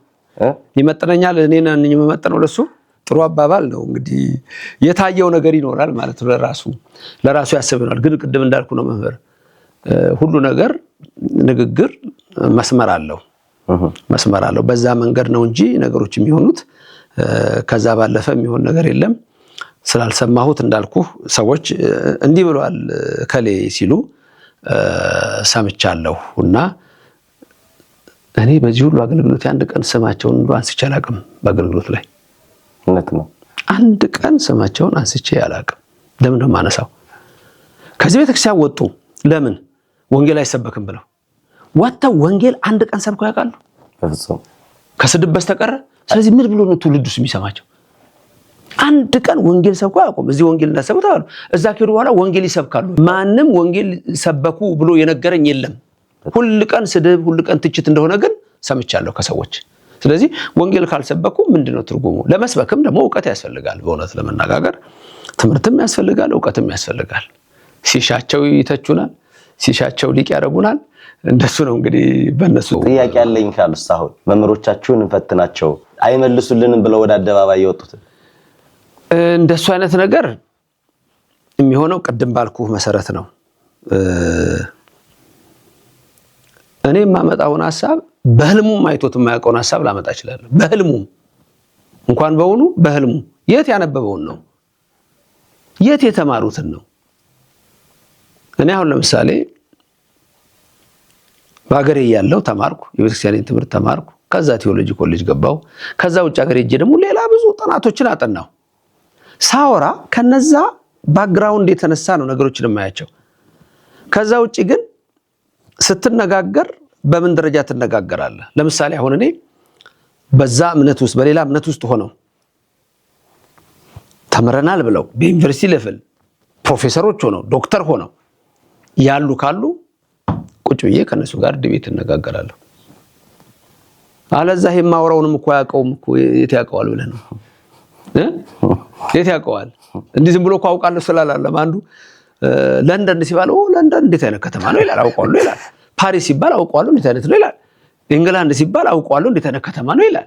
ይመጠነኛል እኔ ነኝ የምመጠነው ለሱ ጥሩ አባባል ነው። እንግዲህ የታየው ነገር ይኖራል ማለት ነው። ለራሱ ያስብናል። ግን ቅድም እንዳልኩ ነው መምህር ሁሉ ነገር ንግግር መስመር አለው። በዛ መንገድ ነው እንጂ ነገሮች የሚሆኑት ከዛ ባለፈ የሚሆን ነገር የለም። ስላልሰማሁት እንዳልኩ ሰዎች እንዲህ ብለዋል ከሌ ሲሉ ሰምቻለሁ። እና እኔ በዚህ ሁሉ አገልግሎት አንድ ቀን ስማቸውን አንስቼ አላውቅም። በአገልግሎት ላይ እውነት ነው አንድ ቀን ስማቸውን አንስቼ አላውቅም። ለምን ነው የማነሳው? ከዚህ ቤተክርስቲያን ወጡ። ለምን ወንጌል አይሰበክም ብለው ወጥተው ወንጌል አንድ ቀን ሰብከው ያውቃሉ? በፍጹም ከስድብ በስተቀር። ስለዚህ ምን ብሎ ነው ትውልዱስ የሚሰማቸው? አንድ ቀን ወንጌል ሰብከው አያውቁም። እዚህ ወንጌል እንዳሰብኩት አሉ። እዛ ከሄዱ በኋላ ወንጌል ይሰብካሉ። ማንም ወንጌል ሰበኩ ብሎ የነገረኝ የለም። ሁሉ ቀን ስድብ፣ ሁሉ ቀን ትችት እንደሆነ ግን ሰምቻለሁ ከሰዎች። ስለዚህ ወንጌል ካልሰበኩ ምንድነው ትርጉሙ? ለመስበክም ደግሞ ዕውቀት ያስፈልጋል። በእውነት ለመናገር ትምህርትም ያስፈልጋል፣ ዕውቀትም ያስፈልጋል። ሲሻቸው ይተቹናል፣ ሲሻቸው ሊቅ ያደርጉናል። እንደሱ ነው እንግዲህ በእነሱ ጥያቄ ያለኝ ካሉስ አሁን መምህሮቻችሁን እንፈትናቸው አይመልሱልንም ብለው ወደ አደባባይ የወጡት እንደሱ አይነት ነገር የሚሆነው ቅድም ባልኩህ መሰረት ነው። እኔ የማመጣውን ሐሳብ በህልሙም አይቶት የማያውቀውን ሐሳብ ላመጣ እችላለሁ። በህልሙም እንኳን በውኑ በህልሙ የት ያነበበውን ነው የት የተማሩትን ነው። እኔ አሁን ለምሳሌ በአገሬ ያለው ተማርኩ፣ የቤተክርስቲያንን ትምህርት ተማርኩ፣ ከዛ ቴዎሎጂ ኮሌጅ ገባው። ከዛ ውጭ ሀገር ሄጄ ደግሞ ሌላ ብዙ ጥናቶችን አጠናው። ሳወራ ከነዛ ባክግራውንድ የተነሳ ነው ነገሮችን የማያቸው። ከዛ ውጭ ግን ስትነጋገር በምን ደረጃ ትነጋገራለህ? ለምሳሌ አሁን እኔ በዛ እምነት ውስጥ በሌላ እምነት ውስጥ ሆነው ተምረናል ብለው በዩኒቨርሲቲ ሌቭል ፕሮፌሰሮች ሆነው ዶክተር ሆነው ያሉ ካሉ ቁጭ ብዬ ከነሱ ጋር ዲቤት እነጋገራለሁ። አለዛ የማወራውንም እኮ ያውቀውም እኮ የት ያውቀዋል ብለህ ነው የት ያውቀዋል? እንዲህ ዝም ብሎ እኮ አውቃለሁ ስላላለም አንዱ ለንደን ሲባል ለንደን እንዴት አይነት ከተማ ነው ይላል፣ አውቀዋለሁ ይላል። ፓሪስ ሲባል አውቀዋለሁ እንዴት አይነት ነው ይላል። ኢንግላንድ ሲባል አውቀዋለሁ እንዴት አይነት ከተማ ነው ይላል።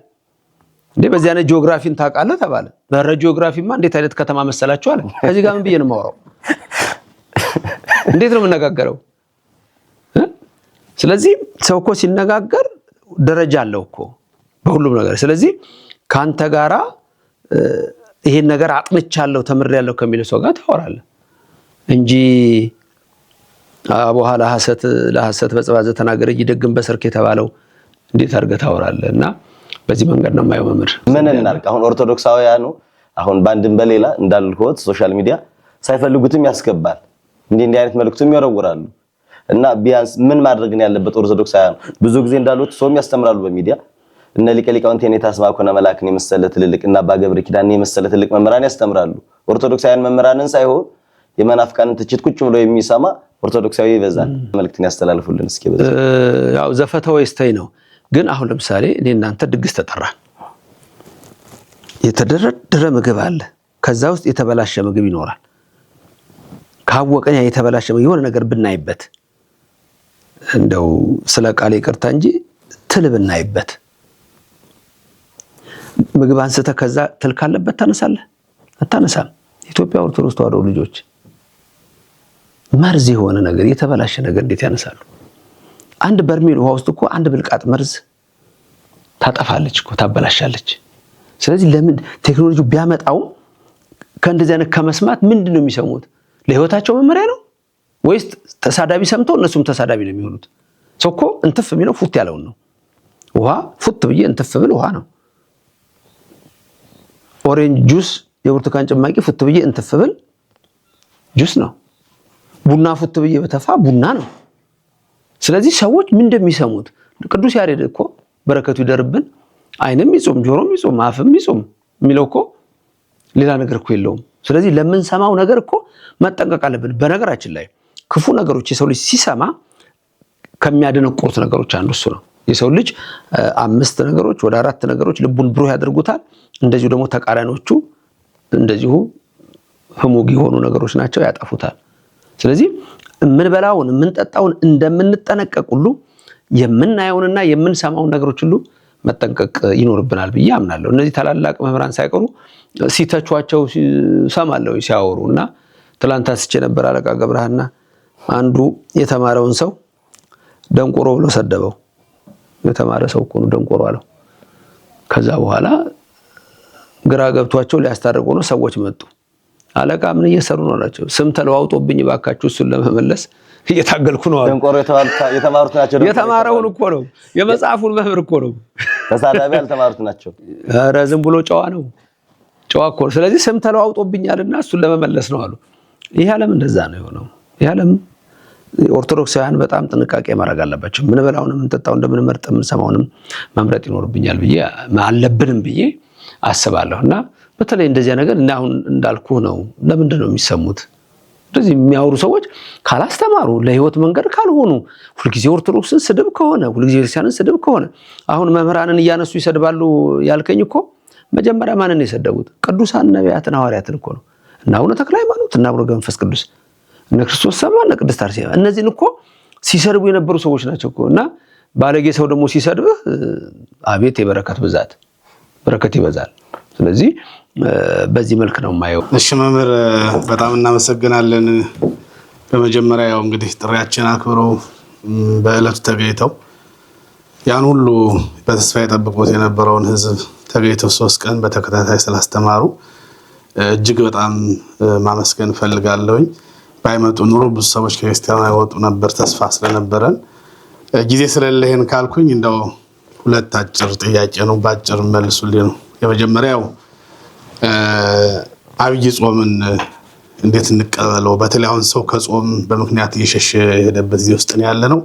እንዴ በዚህ አይነት ጂኦግራፊን ታውቃለህ ተባለ። በረ ጂኦግራፊማ እንዴት አይነት ከተማ መሰላችሁ አለ። ከዚህ ጋር ምን ብዬ ነው የማወራው? እንዴት ነው የምነጋገረው? ስለዚህ ሰው እኮ ሲነጋገር ደረጃ አለው እኮ በሁሉም ነገር። ስለዚህ ካንተ ጋራ ይሄን ነገር አጥንቻለሁ ተምሬያለሁ ከሚል ሰው ጋር ታወራለህ እንጂ በኋላ ለሐሰት በጽባዘ ተናገረ ይደግም በሰርክ የተባለው እንዴት አድርገህ ታወራለህ? እና በዚህ መንገድ ነው የማየው መምህር። ምን እናድርግ? አሁን ኦርቶዶክሳውያኑ አሁን ባንድም በሌላ እንዳልኩት ሶሻል ሚዲያ ሳይፈልጉትም ያስገባል፣ እንዲህ አይነት መልእክቱም ይወረውራሉ። እና ቢያንስ ምን ማድረግ ነው ያለበት ኦርቶዶክሳውያኑ? ብዙ ጊዜ እንዳሉት ሰውም ያስተምራሉ በሚዲያ እነ ሊቀ ሊቃውንት የኔታ አስማኮነ መላክን የመሰለ ትልልቅ እና አባ ገብረ ኪዳን የመሰለ ትልቅ መምህራን ያስተምራሉ። ኦርቶዶክሳውያን መምህራንን ሳይሆን የመናፍቃንን ትችት ቁጭ ብሎ የሚሰማ ኦርቶዶክሳዊ ይበዛል። መልእክትን ያስተላልፉልን እስኪ። ያው ዘፈተው ይስተይ ነው። ግን አሁን ለምሳሌ እኔ እናንተ ድግስ ተጠራን፣ የተደረደረ ምግብ አለ፣ ከዛ ውስጥ የተበላሸ ምግብ ይኖራል። ካወቀን ያ የተበላሸ ምግብ የሆነ ነገር ብናይበት እንደው ስለ ቃል ይቅርታ እንጂ ትል ብናይበት ምግብ አንስተ ከዛ ትል ካለበት ታነሳለህ? አታነሳም። ኢትዮጵያ ኦርቶዶክስ ተዋሕዶ ልጆች መርዝ የሆነ ነገር የተበላሸ ነገር እንዴት ያነሳሉ? አንድ በርሜል ውሃ ውስጥ እኮ አንድ ብልቃጥ መርዝ ታጠፋለች እኮ ታበላሻለች። ስለዚህ ለምን ቴክኖሎጂ ቢያመጣው ከእንደዚህ አይነት ከመስማት ምንድነው የሚሰሙት? ለህይወታቸው መመሪያ ነው ወይስ ተሳዳቢ ሰምተው እነሱም ተሳዳቢ ነው የሚሆኑት? ሰው እኮ እንትፍ የሚለው ፉት ያለውን ነው። ውሃ ፉት ብዬ እንትፍ ብል ውሃ ነው። ኦሬንጅ ጁስ የብርቱካን ጭማቂ ፉት ብዬ እንትፍ ብል ጁስ ነው። ቡና ፉት ብዬ በተፋ ቡና ነው። ስለዚህ ሰዎች ምን እንደሚሰሙት ቅዱስ ያሬድ እኮ በረከቱ ይደርብን አይንም ይጾም ጆሮም ይጾም አፍም ይጾም የሚለው እኮ ሌላ ነገር እኮ የለውም። ስለዚህ ለምንሰማው ነገር እኮ መጠንቀቅ አለብን። በነገራችን ላይ ክፉ ነገሮች የሰው ልጅ ሲሰማ ከሚያደነቁሩት ነገሮች አንዱ እሱ ነው። የሰው ልጅ 5 ነገሮች ወደ 4 ነገሮች ልቡን ብሩህ ያደርጉታል። እንደዚሁ ደግሞ ተቃራኒዎቹ እንደዚሁ ህሙግ የሆኑ ነገሮች ናቸው፣ ያጠፉታል። ስለዚህ የምንበላውን የምንጠጣውን እንደምንጠነቀቅ ሁሉ የምናየውንና የምንሰማውን ነገሮች ሁሉ መጠንቀቅ ይኖርብናል ብዬ አምናለሁ። እነዚህ ታላላቅ መምህራን ሳይቀሩ ሲተቿቸው ሰማለሁ ሲያወሩ እና ትላንት አስቼ ነበር አለቃ ገብረሃና አንዱ የተማረውን ሰው ደንቆሮ ብሎ ሰደበው። የተማረ ሰው እኮ ነው ደንቆሮ አለው። ከዛ በኋላ ግራ ገብቷቸው ሊያስታርቁ ነው ሰዎች መጡ። አለቃ ምን እየሰሩ ነው አላቸው። ስም ተለዋውጦብኝ ባካችሁ እሱን ለመመለስ እየታገልኩ ነው አሉ። ደንቆሮ የተማሩት ናቸው። የተማረውን እኮ ነው የመጽሐፉን መምህር እኮ ነው። ተሳዳቢ ያልተማሩት ናቸው። ኧረ ዝም ብሎ ጨዋ ነው ጨዋ እኮ። ስለዚህ ስም ተለዋውጦብኛልና እሱን ለመመለስ ነው አሉ። ይሄ ዓለም እንደዛ ነው የሆነው። ይሄ ዓለም ኦርቶዶክሳውያን በጣም ጥንቃቄ ማድረግ አለባቸው። ምን በላውን ምን ተጣው እንደምንመርጥ ምን ሰማውንም መምረጥ ይኖርብኛል ብዬ አለብንም ብዬ አስባለሁና በተለይ እንደዚህ ነገር እና አሁን እንዳልኩ ነው። ለምንድን ነው የሚሰሙት? እንደዚህ የሚያወሩ ሰዎች ካላስተማሩ ለህይወት መንገድ ካልሆኑ ሁልጊዜ ኦርቶዶክስን ስድብ ከሆነ ሁልጊዜ ክርስቲያንን ስድብ ከሆነ አሁን መምህራንን እያነሱ ይሰድባሉ ያልከኝ እኮ መጀመሪያ ማንን የሰደቡት? ቅዱሳን ነቢያትን ሐዋርያትን እኮ ነው። እና አቡነ ተክለ ሃይማኖት እና አቡነ መንፈስ ቅዱስ እነ ክርስቶስ ሰምራ እነ ቅድስት አርሴማ እነዚህን እኮ ሲሰድቡ የነበሩ ሰዎች ናቸው እኮ። እና ባለጌ ሰው ደግሞ ሲሰድብህ አቤት የበረከት ብዛት በረከት ይበዛል። ስለዚህ በዚህ መልክ ነው የማየው። እሺ መምህር በጣም እናመሰግናለን። በመጀመሪያ ያው እንግዲህ ጥሪያችን አክብረው በእለቱ ተገኝተው ያን ሁሉ በተስፋ የጠብቁት የነበረውን ህዝብ ተገኝተው 3 ቀን በተከታታይ ስላስተማሩ እጅግ በጣም ማመስገን ፈልጋለሁኝ። ባይመጡ ኑሮ ብዙ ሰዎች ከክርስቲያኑ አይወጡ ነበር ተስፋ ስለነበረን። ጊዜ ስለሌለን ካልኩኝ እንደው 2 አጭር ጥያቄ ነው ባጭር መልሱልኝ ነው። የመጀመሪያው አብይ ጾምን እንዴት እንቀበለው? በተለይ አሁን ሰው ከጾም በምክንያት እየሸሸ የሄደበት ጊዜ ውስጥ ነው ያለነው።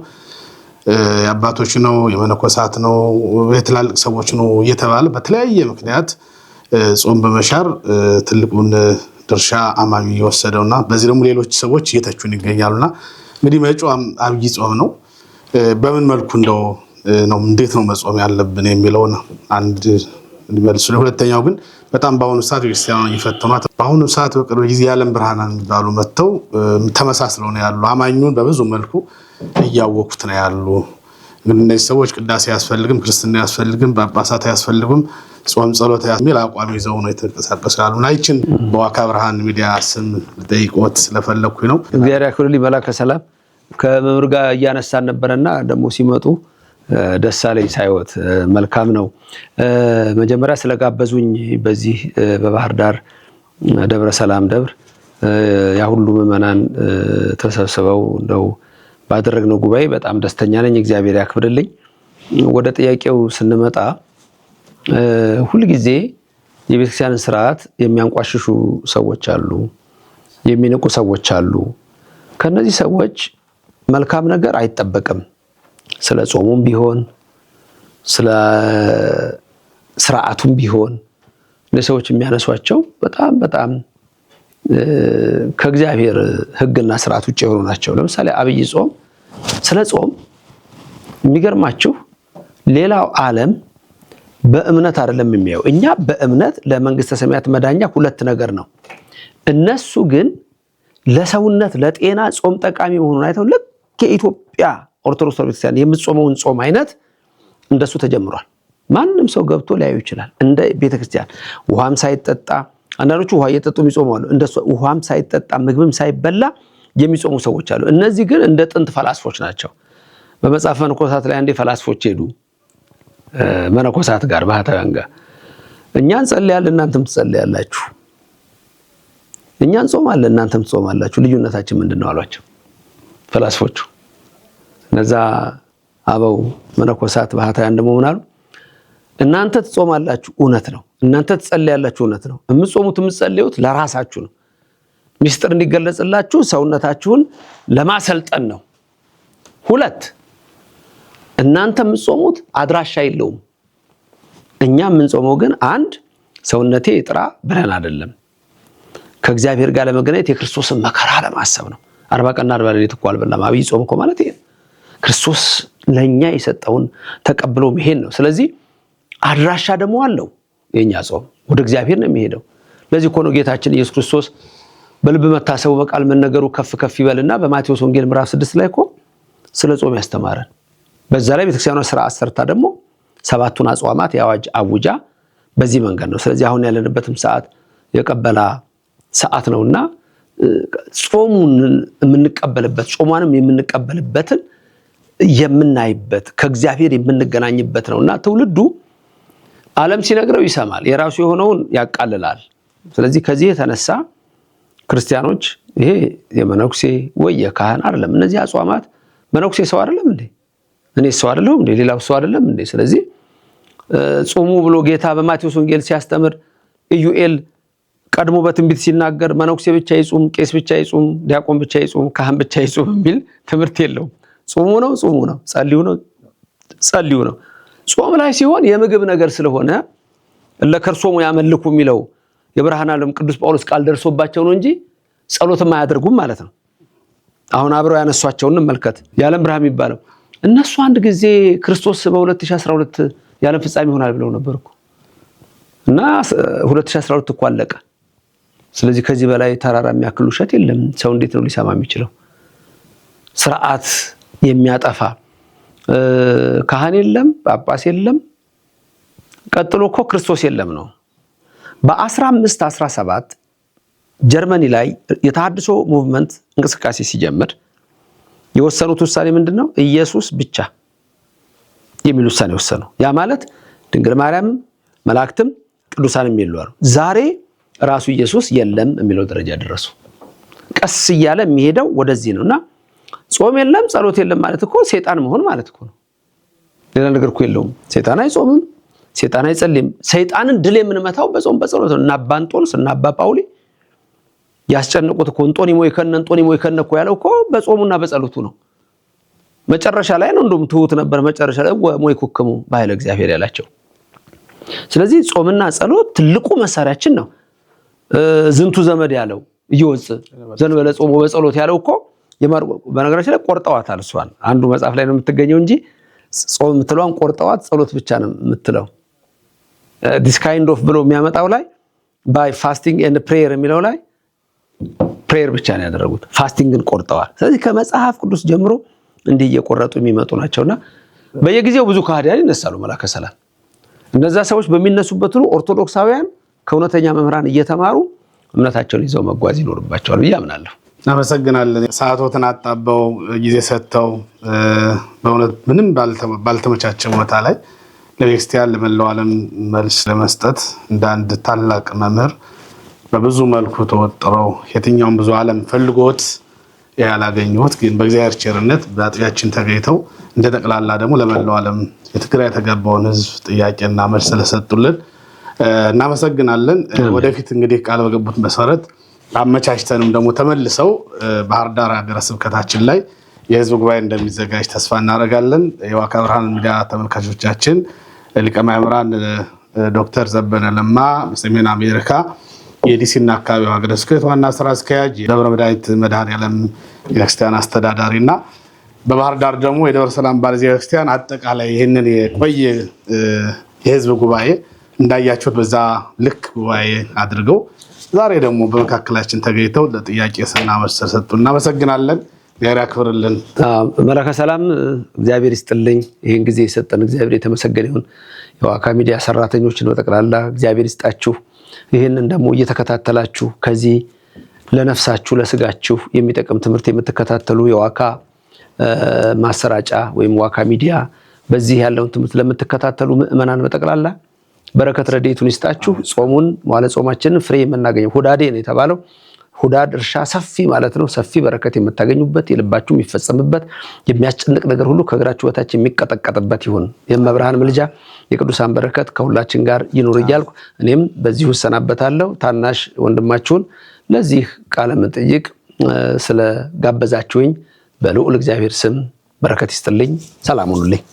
የአባቶች ነው የመነኮሳት ነው የትላልቅ ሰዎች ነው እየተባለ በተለያየ ምክንያት ጾም በመሻር ትልቁን ድርሻ አማኙ እየወሰደውና በዚህ ደግሞ ሌሎች ሰዎች እየተቹን ይገኛሉና እንግዲህ መጪው አብይ ጾም ነው። በምን መልኩ እንደው ነው እንዴት ነው መጾም ያለብን የሚለው ነው አንድ መልሱ። ሁለተኛው ግን በጣም በአሁኑ ሰዓት ክርስቲያኑን እየፈተኗት በአሁኑ ሰዓት በቅርብ ጊዜ የዓለም ብርሃናን የሚባሉ መጥተው ተመሳስለው ነው ያሉ። አማኙን በብዙ መልኩ እያወቁት ነው ያሉ። እንግዲህ እነዚህ ሰዎች ቅዳሴ ያስፈልግም፣ ክርስትና ያስፈልግም፣ ጳጳሳት ያስፈልግም፣ ጾም ጸሎት የሚል አቋም ይዘው ነው የተንቀሳቀሱ ያሉ። ናይችን በዋካ ብርሃን ሚዲያ ስም ልጠይቅዎት ስለፈለኩኝ ነው። እግዚአብሔር ያክብርልኝ። መላከ ሰላም ከመምህር ጋር እያነሳን ነበረና ደግሞ ሲመጡ ደስ አለኝ ሳይወት መልካም ነው። መጀመሪያ ስለጋበዙኝ በዚህ በባህር ዳር ደብረ ሰላም ደብር ያ ሁሉ ምዕመናን ተሰብስበው እንደው ባደረግነው ጉባኤ በጣም ደስተኛ ነኝ። እግዚአብሔር ያክብርልኝ። ወደ ጥያቄው ስንመጣ ሁልጊዜ የቤተክርስቲያንን ስርዓት የሚያንቋሽሹ ሰዎች አሉ፣ የሚንቁ ሰዎች አሉ። ከነዚህ ሰዎች መልካም ነገር አይጠበቅም። ስለ ጾሙም ቢሆን ስለ ስርዓቱም ቢሆን ለሰዎች የሚያነሷቸው በጣም ከእግዚአብሔር ሕግና ስርዓት ውጭ የሆኑ ናቸው። ለምሳሌ አብይ ጾም፣ ስለ ጾም የሚገርማችሁ ሌላው ዓለም በእምነት አይደለም የሚያየው። እኛ በእምነት ለመንግስተ ሰማያት መዳኛ 2 ነገር ነው። እነሱ ግን ለሰውነት ለጤና ጾም ጠቃሚ መሆኑን አይተው ልክ የኢትዮጵያ ኦርቶዶክስ ቤተክርስቲያን የምትጾመውን ጾም አይነት እንደሱ ተጀምሯል። ማንም ሰው ገብቶ ሊያዩ ይችላል። እንደ ቤተክርስቲያን ውሃም ሳይጠጣ አንዳንዶቹ ውሃ እየጠጡ የሚጾሙ አሉ። እንደሱ ውሃም ሳይጠጣ ምግብም ሳይበላ የሚጾሙ ሰዎች አሉ። እነዚህ ግን እንደ ጥንት ፈላስፎች ናቸው። በመጽሐፈ መነኮሳት ላይ አንዴ ፈላስፎች ሄዱ መነኮሳት ጋር ባህታውያን ጋር እኛ እንጸልያለን እናንተም ትጸልያላችሁ፣ እኛ እንጾማለን እናንተም ትጾማላችሁ፣ ልዩነታችን ምንድነው አሏቸው ፈላስፎቹ። እነዛ አበው መነኮሳት ባህታውያን ደግሞ ምን አሉ? እናንተ ትጾማላችሁ እውነት ነው፣ እናንተ ትጸልያላችሁ እውነት ነው። የምትጾሙት የምትጸልዩት ለራሳችሁ ነው፣ ሚስጥር እንዲገለጽላችሁ ሰውነታችሁን ለማሰልጠን ነው። 2 እናንተ የምትጾሙት አድራሻ የለውም። እኛ የምንጾመው ግን 1 ሰውነቴ ይጥራ ብለን አይደለም፣ ከእግዚአብሔር ጋር ለመገናኘት የክርስቶስን መከራ ለማሰብ ነው። 40 ቀንና 40 ሌሊት እኮ አልበላም። አብይ ጾም እኮ ማለት ይሄ ክርስቶስ ለኛ የሰጠውን ተቀብሎ መሄድ ነው። ስለዚህ አድራሻ ደግሞ አለው። የኛ ጾም ወደ እግዚአብሔር ነው የሚሄደው። ለዚህ እኮ ነው ጌታችን ኢየሱስ ክርስቶስ በልብ መታሰቡ በቃል መነገሩ ከፍ ከፍ ይበልና በማቴዎስ ወንጌል ምዕራፍ 6 ላይ እኮ ስለ ጾም ያስተማረን። በዛ ላይ ቤተክርስቲያኗ ስርዓት ሰርታ ደግሞ 7ቱን አጽዋማት ያዋጅ አውጃ በዚህ መንገድ ነው። ስለዚህ አሁን ያለንበትም ሰዓት የቀበላ ሰዓት ነውና ጾሙን የምንቀበልበት ጾሟንም የምንቀበልበትን የምናይበት ከእግዚአብሔር የምንገናኝበት ነውና ትውልዱ ዓለም ሲነግረው ይሰማል፣ የራሱ የሆነውን ያቃልላል። ስለዚህ ከዚህ የተነሳ ክርስቲያኖች ይሄ የመነኩሴ ወይ የካህን አይደለም። እነዚህ አጽዋማት መነኩሴ ሰው አይደለም እንዴ? እኔ ሰው አይደለም እንዴ? ሌላው ሰው አይደለም እንዴ? ስለዚህ ጾሙ ብሎ ጌታ በማቴዎስ ወንጌል ሲያስተምር ኢዩኤል ቀድሞ በትንቢት ሲናገር መነኩሴ ብቻ ይጹም፣ ቄስ ብቻ ይጹም፣ ዲያቆን ብቻ ይጹም፣ ካህን ብቻ ይጹም የሚል ትምህርት የለውም። ጾሙ ነው፣ ጸልዩ ነው፣ ጸልዩ ነው። ጾም ላይ ሲሆን የምግብ ነገር ስለሆነ ለከርሶሙ ያመልኩ የሚለው የብርሃን ዓለም ቅዱስ ጳውሎስ ቃል ደርሶባቸው ነው እንጂ ጸሎትም አያደርጉም ማለት ነው። አሁን አብረው ያነሷቸውን እንመልከት። የዓለም ብርሃን የሚባለው እነሱ አንድ ጊዜ ክርስቶስ በ2012 የዓለም ፍጻሜ ይሆናል ብለው ነበር እኮ እና 2012 እኮ አለቀ። ስለዚህ ከዚህ በላይ ተራራ የሚያክል ውሸት የለም። ሰው እንዴት ነው ሊሰማ የሚችለው? ስርዓት የሚያጠፋ ካህን የለም፣ ጳጳስ የለም፣ ቀጥሎ እኮ ክርስቶስ የለም ነው። በ1517 ጀርመኒ ላይ የተሐድሶ ሙቭመንት እንቅስቃሴ ሲጀምር የወሰኑት ውሳኔ ምንድነው? ኢየሱስ ብቻ የሚል ውሳኔ ወሰኑ። ያ ማለት ድንግል ማርያም መላእክትም ቅዱሳንም የሉአሉ። ዛሬ ራሱ ኢየሱስ የለም የሚለው ደረጃ ደረሱ። ቀስ እያለ የሚሄደው ወደዚህ ነውና ጾም የለም ጸሎት የለም ማለት እኮ ሰይጣን መሆን ማለት እኮ ነው። ሌላ ነገር እኮ የለውም። ሰይጣን አይጾምም፣ ሰይጣን አይጸልይም። ሰይጣንን ድል የምንመታው በጾም በጸሎት ነው። እና አባ እንጦንስ እና አባ ጳውሊ ያስጨነቁት እኮ እንጦኒሞ ይከነ እኮ ያለው እኮ በጾሙና በጸሎቱ ነው። መጨረሻ ላይ ነው እንደውም ትሁት ነበር። መጨረሻ ላይ ወሞይ ኩክሙ በኃይለ እግዚአብሔር ያላቸው። ስለዚህ ጾምና ጸሎት ትልቁ መሳሪያችን ነው። ዝንቱ ዘመድ ያለው ይወጽ ዘንበለ ጾሙ በጸሎት ያለው እኮ በነገራችን ላይ ቆርጠዋታል። እሷን አንዱ መጽሐፍ ላይ ነው የምትገኘው እንጂ ጾም የምትለዋን ቆርጠዋት ጸሎት ብቻ ነው የምትለው። this kind of ብሎ የሚያመጣው ላይ by fasting and prayer የሚለው ላይ prayer ብቻ ነው ያደረጉት። ፋስቲንግን ቆርጠዋል። ስለዚህ ከመጽሐፍ ቅዱስ ጀምሮ እንዲህ እየቆረጡ የሚመጡ ናቸውና በየጊዜው ብዙ ካህዲያን ይነሳሉ። መላከ ሰላም እነዛ ሰዎች በሚነሱበት ሁሉ ኦርቶዶክሳውያን ከእውነተኛ መምህራን እየተማሩ እምነታቸውን ይዘው መጓዝ ይኖርባቸዋል ብዬ አምናለሁ። እናመሰግናለን። ሰዓቶትን አጣበው ጊዜ ሰጥተው በእውነት ምንም ባልተመቻቸ ቦታ ላይ ለቤተክርስቲያን ለመላው ዓለም መልስ ለመስጠት እንደ አንድ ታላቅ መምህር በብዙ መልኩ ተወጥረው የትኛውም ብዙ ዓለም ፈልጎት ያላገኙት ግን በእግዚአብሔር ቸርነት በአጥቢያችን ተገኝተው እንደ ጠቅላላ ደግሞ ለመላው ዓለም የትግራይ የተገባውን ሕዝብ ጥያቄና መልስ ስለሰጡልን እናመሰግናለን። ወደፊት እንግዲህ ቃል በገቡት መሰረት አመቻችተንም ደግሞ ተመልሰው ባህር ዳር ሀገረ ስብከታችን ላይ የህዝብ ጉባኤ እንደሚዘጋጅ ተስፋ እናደርጋለን። የዋካ ብርሃን ሚዲያ ተመልካቾቻችን ሊቀ ማእምራን ዶክተር ዘበነ ለማ በሰሜን አሜሪካ የዲሲና አካባቢው ሀገረ ስብከት ዋና ስራ አስኪያጅ፣ የደብረ መድኃኒት መድኃኔዓለም ቤተክርስቲያን አስተዳዳሪና በባህር ዳር ደግሞ የደብረ ሰላም ባለዚህ ቤተክርስቲያን አጠቃላይ ይህንን የቆየ የህዝብ ጉባኤ እንዳያችሁት በዛ ልክ ጉባኤ አድርገው ዛሬ ደግሞ በመካከላችን ተገኝተው ለጥያቄ መልስ ሰጡ። እናመሰግናለን። እግዚአብሔር ያክብርልን። መላከ ሰላም እግዚአብሔር ይስጥልኝ። ይሄን ጊዜ የሰጠን እግዚአብሔር የተመሰገነ ይሁን። የዋካ ሚዲያ ሰራተኞችን በጠቅላላ እግዚአብሔር ይስጣችሁ። ይሄንን ደግሞ እየተከታተላችሁ ከዚህ ለነፍሳችሁ ለስጋችሁ የሚጠቅም ትምህርት የምትከታተሉ የዋካ ማሰራጫ ወይም ዋካ ሚዲያ በዚህ ያለውን ትምህርት ለምትከታተሉ ምእመናን በጠቅላላ በረከት ረድኤቱን ይስጣችሁ። ጾሙን መዋዕለ ጾማችንን ፍሬ የምናገኘው ሁዳዴ ነው የተባለው። ሁዳድ እርሻ ሰፊ ማለት ነው። ሰፊ በረከት የምታገኙበት የልባችሁ የሚፈጸምበት የሚያስጨንቅ ነገር ሁሉ ከእግራችሁ በታች የሚቀጠቀጥበት ይሁን። የመብርሃን ምልጃ የቅዱሳን በረከት ከሁላችን ጋር ይኑር እያልኩ እኔም በዚሁ እሰናበታለሁ። ታናሽ ወንድማችሁን ለዚህ ቃለ መጠይቅ ስለ ጋበዛችሁኝ በልዑል እግዚአብሔር ስም በረከት ይስጥልኝ። ሰላም ሁኑልኝ።